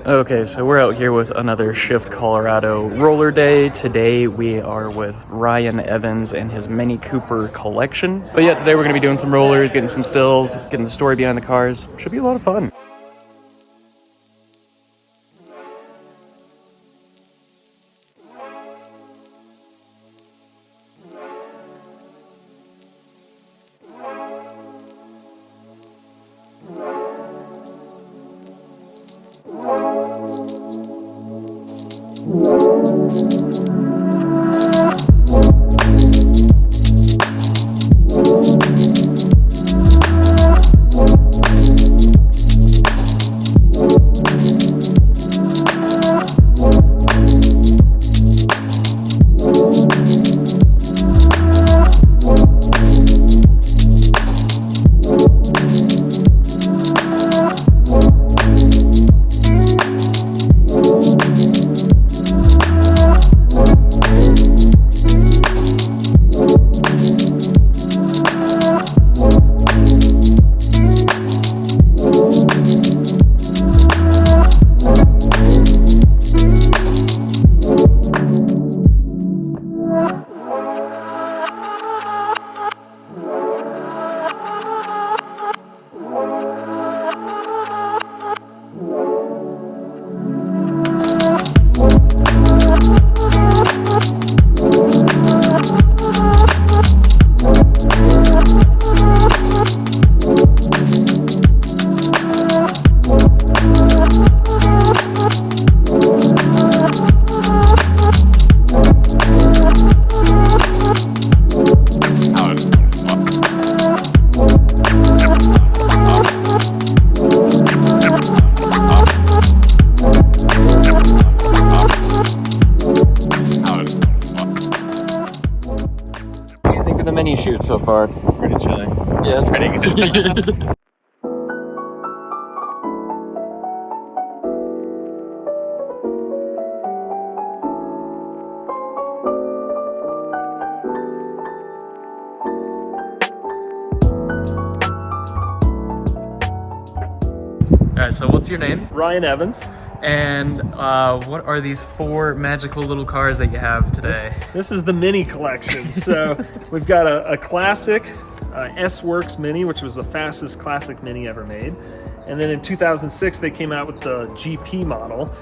Okay, so we're out here with another Shift Colorado roller day. Today we are with Ryan Evans and his Mini Cooper collection. But yeah, today we're going to be doing some rollers, getting some stills, getting the story behind the cars. Should be a lot of fun. The mini shoot so far. Pretty chilling. Yeah, Pretty good. Alright, so what's your name? Ryan Evans. And what are these four magical little cars that you have today? This is the Mini collection. So we've got a classic S-Works Mini, which was the fastest classic Mini ever made. And then in 2006, they came out with the GP model.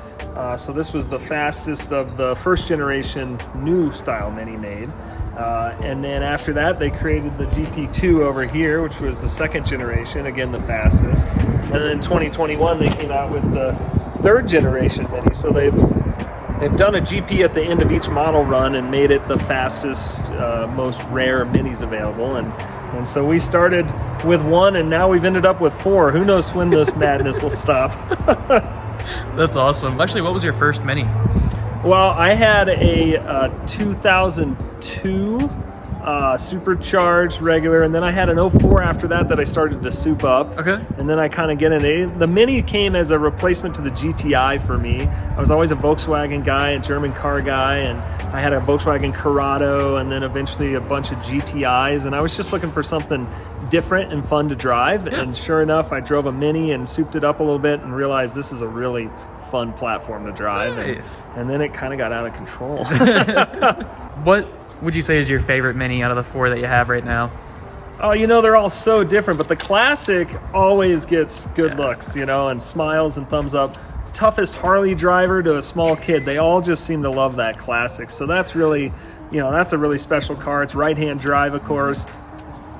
So this was the fastest of the first generation new style Mini made. And then after that, they created the GP2 over here, which was the second generation, again, the fastest. And then in 2021, they came out with the third generation Mini. So they've done a GP at the end of each model run and made it the fastest, most rare Minis available. And so we started with one, and now we've ended up with four. Who knows when this madness will stop? That's awesome. Actually, what was your first Mini? Well, I had a 2002 supercharged regular, and then I had an 04 after that I started to soup up. Okay. And then I kind of get in. The Mini came as a replacement to the GTI for me. I was always a Volkswagen guy, a German car guy, and I had a Volkswagen Corrado and then eventually a bunch of GTIs, and I was just looking for something different and fun to drive. Yeah. And sure enough, I drove a Mini and souped it up a little bit and realized this is a really fun platform to drive. Nice. And then it kind of got out of control. What would you say is your favorite Mini out of the four that you have right now? Oh, they're all so different, but the classic always gets good looks, and smiles and thumbs up. Toughest Harley driver to a small kid, they all just seem to love that classic. So that's really, that's a really special car. It's right-hand drive, of course.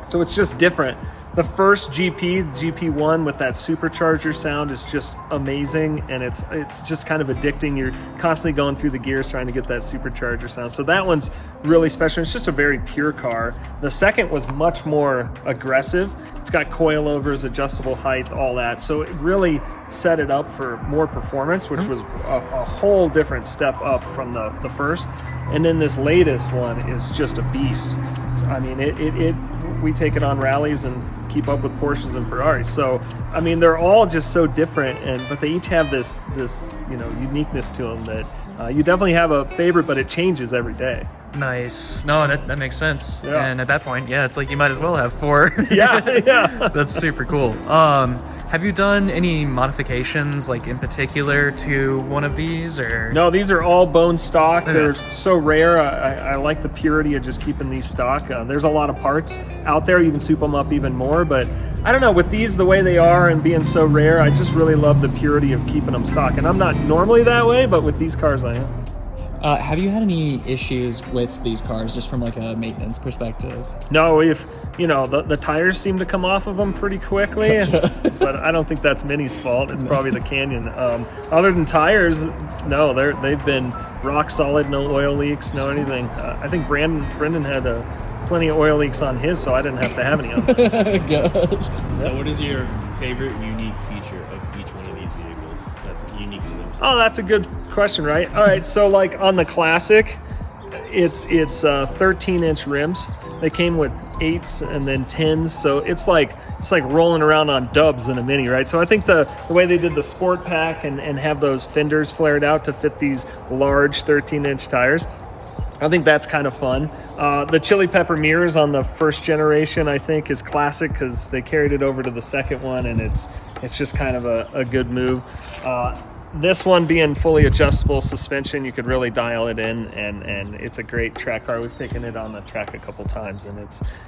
So it's just different. The first GP, GP1 with that supercharger sound is just amazing, and it's just kind of addicting. You're constantly going through the gears trying to get that supercharger sound. So that one's really special. It's just a very pure car. The second was much more aggressive. It's got coilovers, adjustable height, all that. So it really set it up for more performance, which was a whole different step up from the first. And then this latest one is just a beast. I mean, we take it on rallies and keep up with Porsches and Ferraris. So, I mean, they're all just so different, but they each have this uniqueness to them that you definitely have a favorite, but it changes every day. Nice. No, that makes sense. Yeah. And at that point, yeah, it's like you might as well have 4. Yeah. That's super cool. Have you done any modifications, like in particular, to one of these, or? No, these are all bone stock. Yeah. They're so rare. I like the purity of just keeping these stock. There's a lot of parts out there. You can soup them up even more, but I don't know, with these the way they are and being so rare, I just really love the purity of keeping them stock. And I'm not normally that way, but with these cars I am. Have you had any issues with these cars, just from like a maintenance perspective? No, the tires seem to come off of them pretty quickly, but I don't think that's Minnie's fault. It's probably the Canyon. Other than tires, no, they've been rock solid, no oil leaks, no anything. I think Brendan had plenty of oil leaks on his, so I didn't have to have any of them. Good. So what is your favorite unique feature of each one of these vehicles that's unique to them? Oh, that's a good question, right? All right, so like on the Classic, it's 13-inch rims. They came with 8s and then 10s, so it's like rolling around on dubs in a Mini, right? So I think the way they did the Sport Pack and have those fenders flared out to fit these large 13-inch tires, I think that's kind of fun. The chili pepper mirrors on the first generation, I think, is classic because they carried it over to the second one, and it's just kind of a good move. This one being fully adjustable suspension, you could really dial it in, and it's a great track car. We've taken it on the track a couple times, and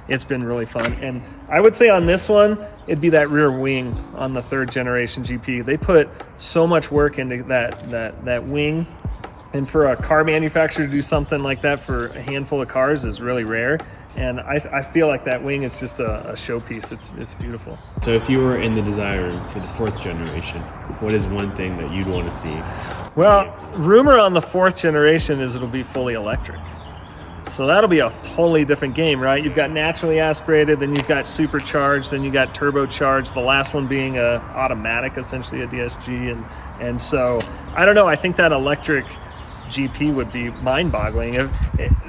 it's been really fun. And I would say on this one, it'd be that rear wing on the 3rd generation GP. They put so much work into that wing. And for a car manufacturer to do something like that for a handful of cars is really rare. And I feel like that wing is just a showpiece. It's beautiful. So if you were in the design room for the 4th generation, what is one thing that you'd want to see? Well, rumor on the 4th generation is it'll be fully electric. So that'll be a totally different game, right? You've got naturally aspirated, then you've got supercharged, then you got turbocharged, the last one being a automatic, essentially a DSG. And so, I don't know, I think that electric GP would be mind-boggling.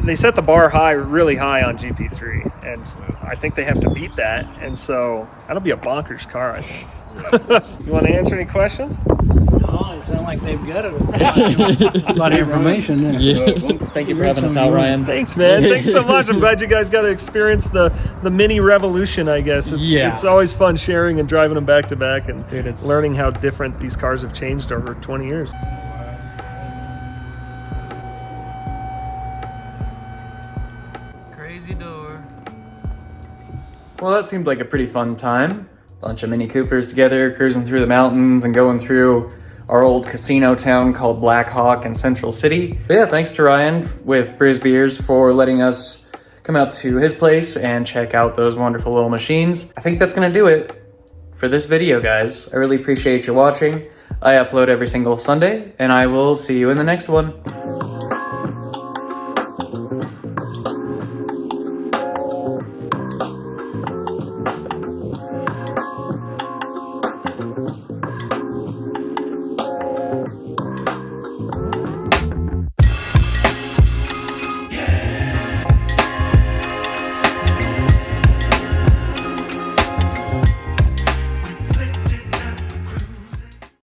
They set the bar really high on GP3, and I think they have to beat that, and so that'll be a bonkers car, I think. You want to answer any questions? Oh, it sounds like they've got it. A lot of information there. Yeah. Thank you for having us out, Ryan. Thanks, man. Thanks so much. I'm glad you guys got to experience the Mini revolution, I guess. It's always fun sharing and driving them back to back and learning how different these cars have changed over 20 years. Crazy door. Well, that seemed like a pretty fun time. Bunch of Mini Coopers together, cruising through the mountains and going through our old casino town called Black Hawk in Central City. But yeah, thanks to Ryan with Brews Beers for letting us come out to his place and check out those wonderful little machines. I think that's gonna do it for this video, guys. I really appreciate you watching. I upload every single Sunday, and I will see you in the next one.